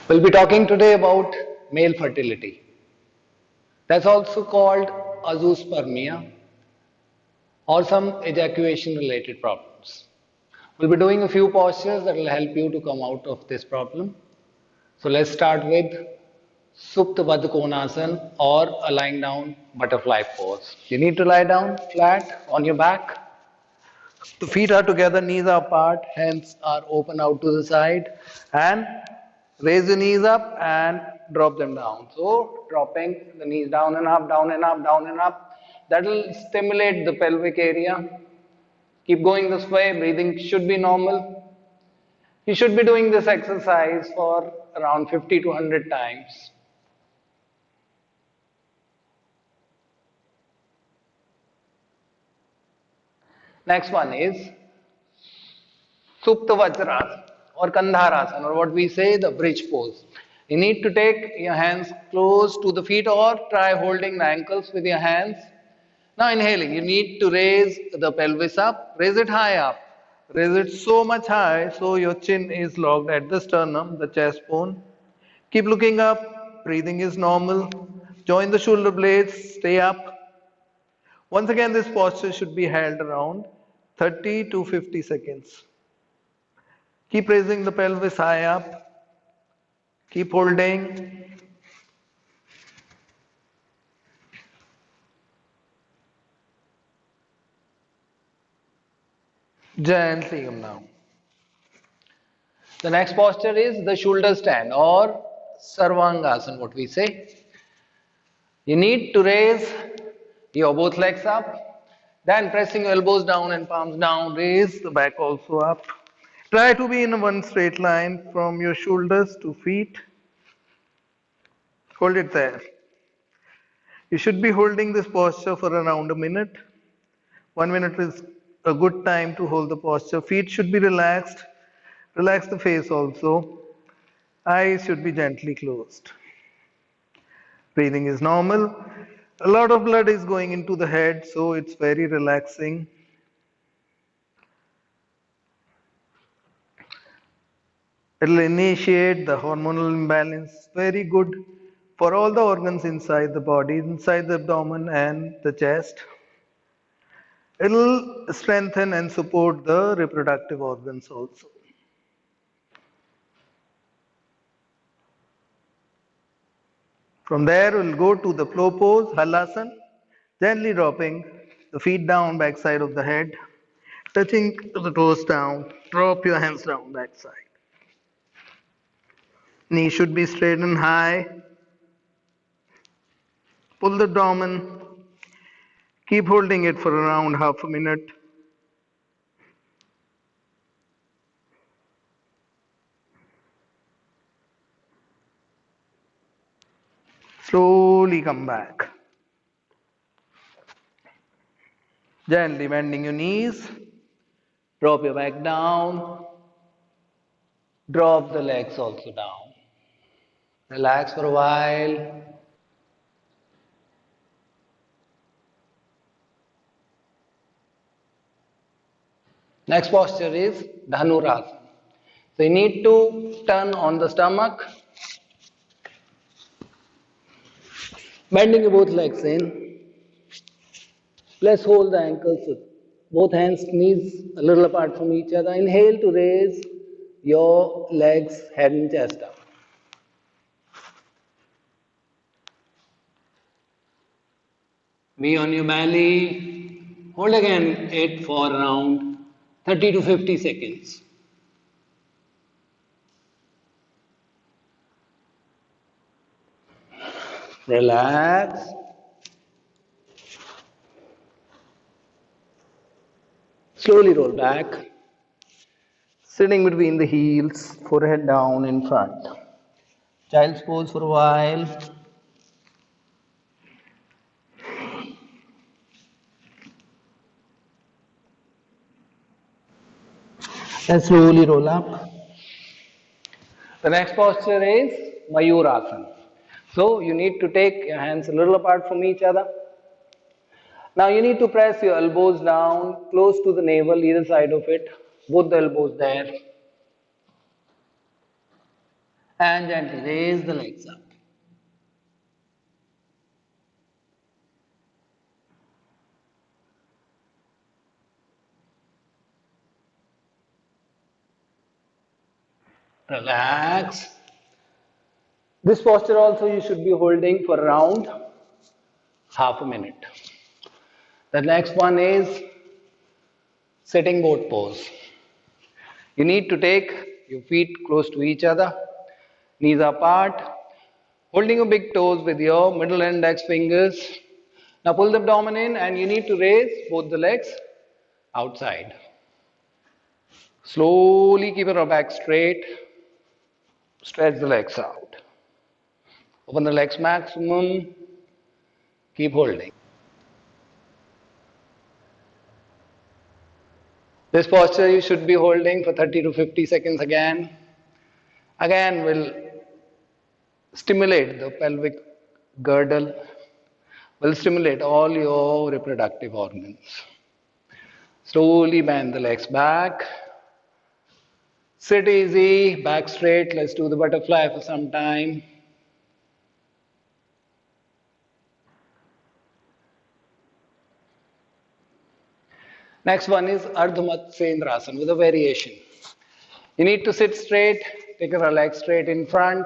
We'll be talking today about male fertility. That's also called azoospermia or some ejaculation related problems. We'll be doing a few postures that will help you to come out of this problem. So let's start with Supta Baddha Konasana or a lying down butterfly pose. You need to lie down flat on your back. The feet are together, knees are apart, hands are open out to the side, and raise your knees up and drop them down. So, dropping the knees down and up, down and up, down and up. That will stimulate the pelvic area. Keep going this way, breathing should be normal. You should be doing this exercise for around 50 to 100 times. Next one is Supta Vajrasana or Kandharasana, or what we say the bridge pose. You need to take your hands close to the feet or try holding the ankles with your hands. Now inhaling, you need to raise the pelvis up, raise it high up. Raise it so much high so your chin is locked at the sternum, the chest bone. Keep looking up, breathing is normal. Join the shoulder blades, stay up. Once again, this posture should be held around 30 to 50 seconds. Keep raising the pelvis high up. Keep holding. Gently come down. The next posture is the shoulder stand or Sarvangasana, what we say. You need to raise your both legs up, then pressing your elbows down and palms down, raise the back also up. Try to be in one straight line from your shoulders to feet. Hold it there. You should be holding this posture for around a minute. 1 minute is a good time to hold the posture. Feet should be relaxed. Relax the face also. Eyes should be gently closed. Breathing is normal. A lot of blood is going into the head, so it's very relaxing. It will initiate the hormonal imbalance. Very good for all the organs inside the body, inside the abdomen and the chest. It will strengthen and support the reproductive organs also. From there, we'll go to the flow pose, Halasana, gently dropping the feet down, backside of the head, touching the toes down, drop your hands down, backside. Knee should be straight and high. Pull the abdomen. Keep holding it for around half a minute. Slowly come back. Gently bending your knees. Drop your back down. Drop the legs also down. Relax for a while. Next posture is Dhanurasana. So you need to turn on the stomach, bending your both legs in. Let's hold the ankles with both hands, knees a little apart from each other. Inhale to raise your legs, head and chest up. Be on your belly. Hold again it for around 30 to 50 seconds. Relax. Slowly roll back. Sitting between the heels, forehead down in front. Child's pose for a while. And slowly roll up. The next posture is Mayurasana. So you need to take your hands a little apart from each other. Now you need to press your elbows down close to the navel, either side of it, both the elbows there. and gently raise the legs up. Relax. This posture also you should be holding for around half a minute. The next one is sitting boat pose. You need to take your feet close to each other, knees apart, holding your big toes with your middle and index fingers. Now pull the abdomen in and you need to raise both the legs outside. Slowly keep your back straight. Stretch the legs out. Open the legs maximum. Keep holding. This posture you should be holding for 30 to 50 seconds again. Again will stimulate the pelvic girdle, will stimulate all your reproductive organs. Slowly bend the legs back. Sit easy, back straight. Let's do the butterfly for some time. Next one is Ardha Matsyendrasana with a variation. You need to sit straight, take your leg straight in front.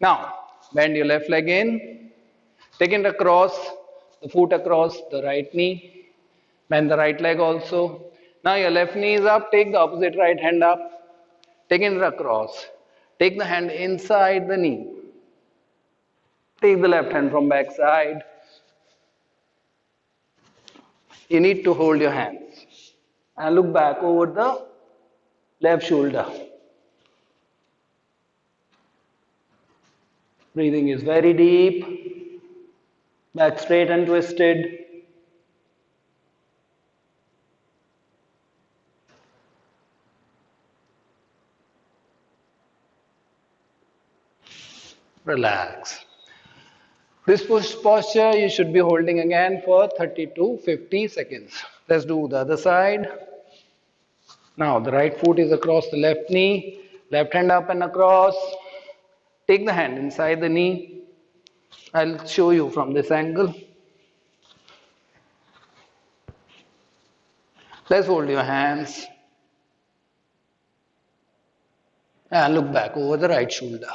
Now, bend your left leg in, take it across, the foot across the right knee, bend the right leg also. Now your left knee is up, take the opposite right hand up, take it across, take the hand inside the knee, take the left hand from back side. You need to hold your hands and look back over the left shoulder. Breathing is very deep, back straight and twisted. Relax. This posture you should be holding again for 30 to 50 seconds. Let's do the other side. Now the right foot is across the left knee, left hand up and across. Take the hand inside the knee. I'll show you from this angle. Let's hold your hands and look back over the right shoulder.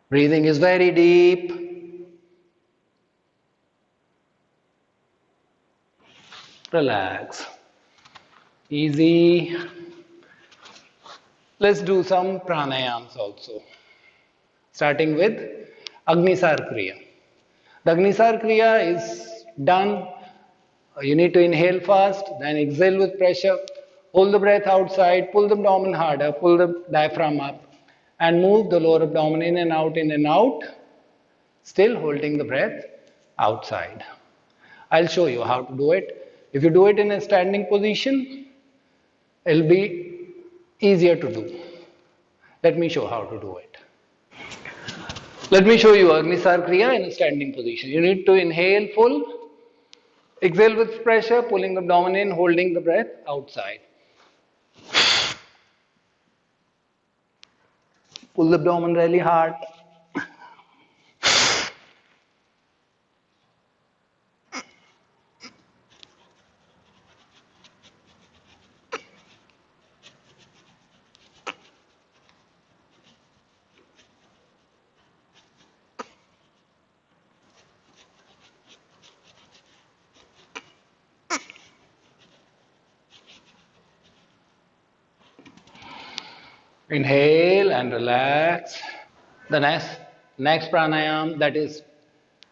Breathing is very deep. Relax. Easy. Let's do some pranayams also. Starting with Agnisar Kriya. The Agnisar Kriya is done. You need to inhale fast, then exhale with pressure. Hold the breath outside, pull the abdomen harder, pull the diaphragm up, and move the lower abdomen in and out, still holding the breath outside. I'll show you how to do it. If you do it in a standing position, it'll be easier to do. Let me show how to do it. Let me show you Agnisar Kriya in a standing position. You need to inhale full, exhale with pressure, pulling the abdomen in, holding the breath outside. Pull the abdomen really hard. Inhale and relax. The next pranayam that is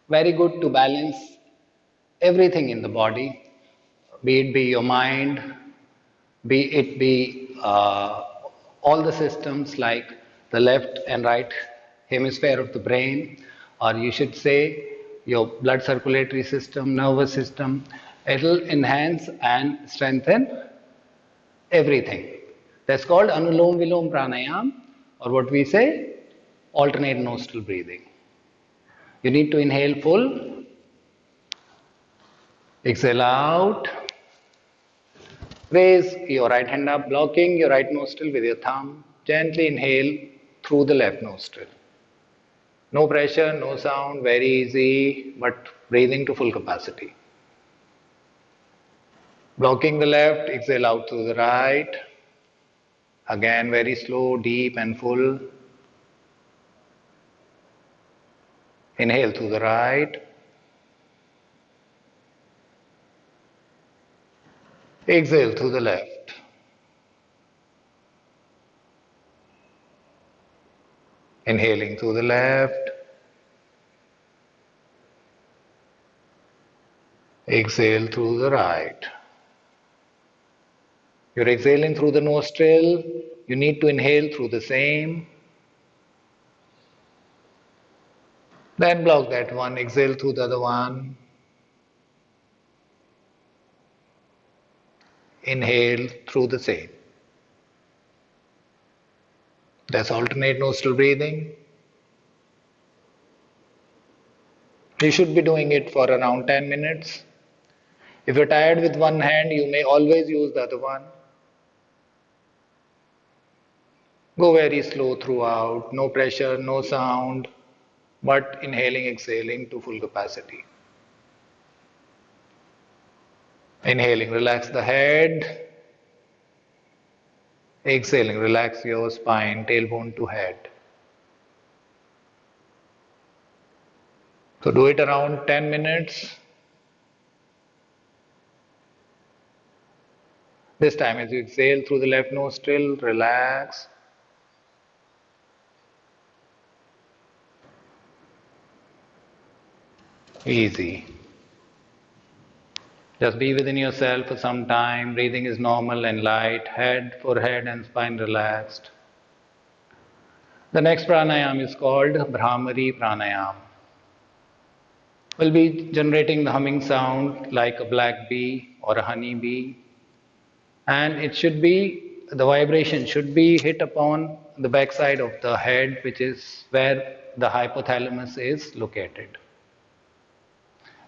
very good to balance everything in the body, be it be your mind, be it be all the systems like the left and right hemisphere of the brain, or you should say your blood circulatory system, nervous system. It'll enhance and strengthen everything. That's called Anulom Vilom Pranayam, or what we say, alternate nostril breathing. You need to inhale full, Exhale out. Raise your right hand up, blocking your right nostril with your thumb. Gently inhale through the left nostril. No pressure, no sound, very easy, but breathing to full capacity. Blocking the left, exhale out through the right. Again, very slow, deep, and full. Inhale through the right. Exhale through the left. Inhaling through the left. Exhale through the right. You're exhaling through the nostril. You need to inhale through the same. Then block that one. Exhale through the other one. Inhale through the same. That's alternate nostril breathing. You should be doing it for around 10 minutes. If you're tired with one hand, you may always use the other one. Go very slow throughout, no pressure, no sound, but inhaling, exhaling to full capacity. Inhaling, relax the head. Exhaling, relax your spine, tailbone to head. So do it around 10 minutes. This time as you exhale through the left nostril, relax. Easy. Just be within yourself for some time. Breathing is normal and light. Head, forehead and spine relaxed. The next pranayam is called Bhramari Pranayam. We'll be generating the humming sound like a black bee or a honey bee. And the vibration should be hit upon the backside of the head, which is where the hypothalamus is located.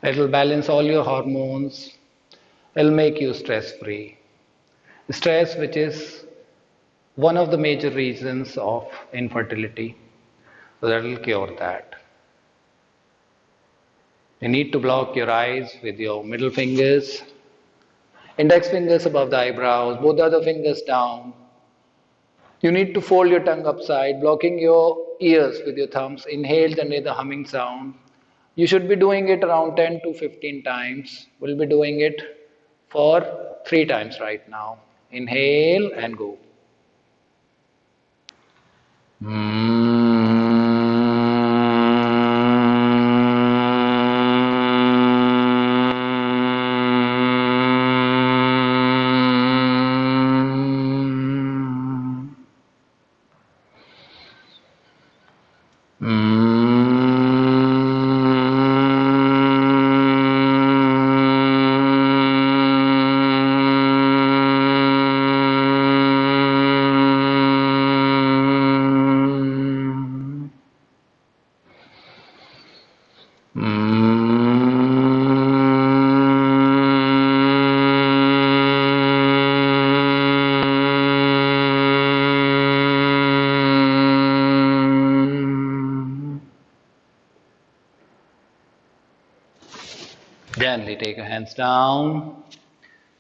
It will balance all your hormones. It will make you stress-free. Stress, which is one of the major reasons of infertility. So that will cure that. You need to block your eyes with your middle fingers, index fingers above the eyebrows, both the other fingers down. You need to fold your tongue upside, blocking your ears with your thumbs. Inhale, generate the humming sound. You should be doing it around 10 to 15 times. We'll be doing it for 3 times right now. Inhale and go. Gently take your hands down.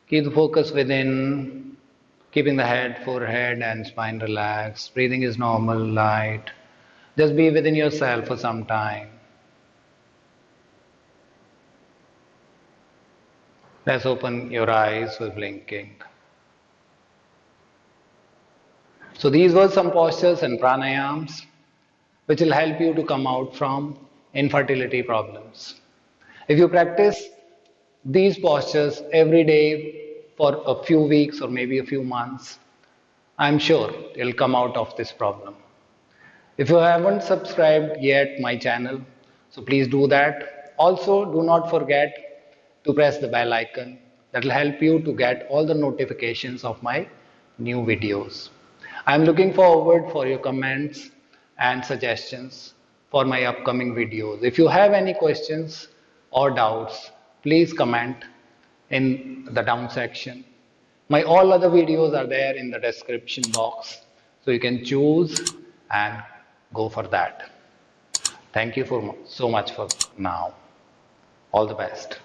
Keep the focus within, keeping the head, forehead and spine relaxed. Breathing is normal, light. Just be within yourself for some time. Let's open your eyes with blinking. So these were some postures and pranayams which will help you to come out from infertility problems. If you practice these postures every day for a few weeks or maybe a few months, I'm sure you'll come out of this problem. If you haven't subscribed yet my channel, so please do that. Also, do not forget to press the bell icon. That will help you to get all the notifications of my new videos. I'm looking forward for your comments and suggestions for my upcoming videos. If you have any questions or doubts, please comment in the down section. My all other videos are there in the description box, so you can choose and go for that. Thank you for so much for now. All the best.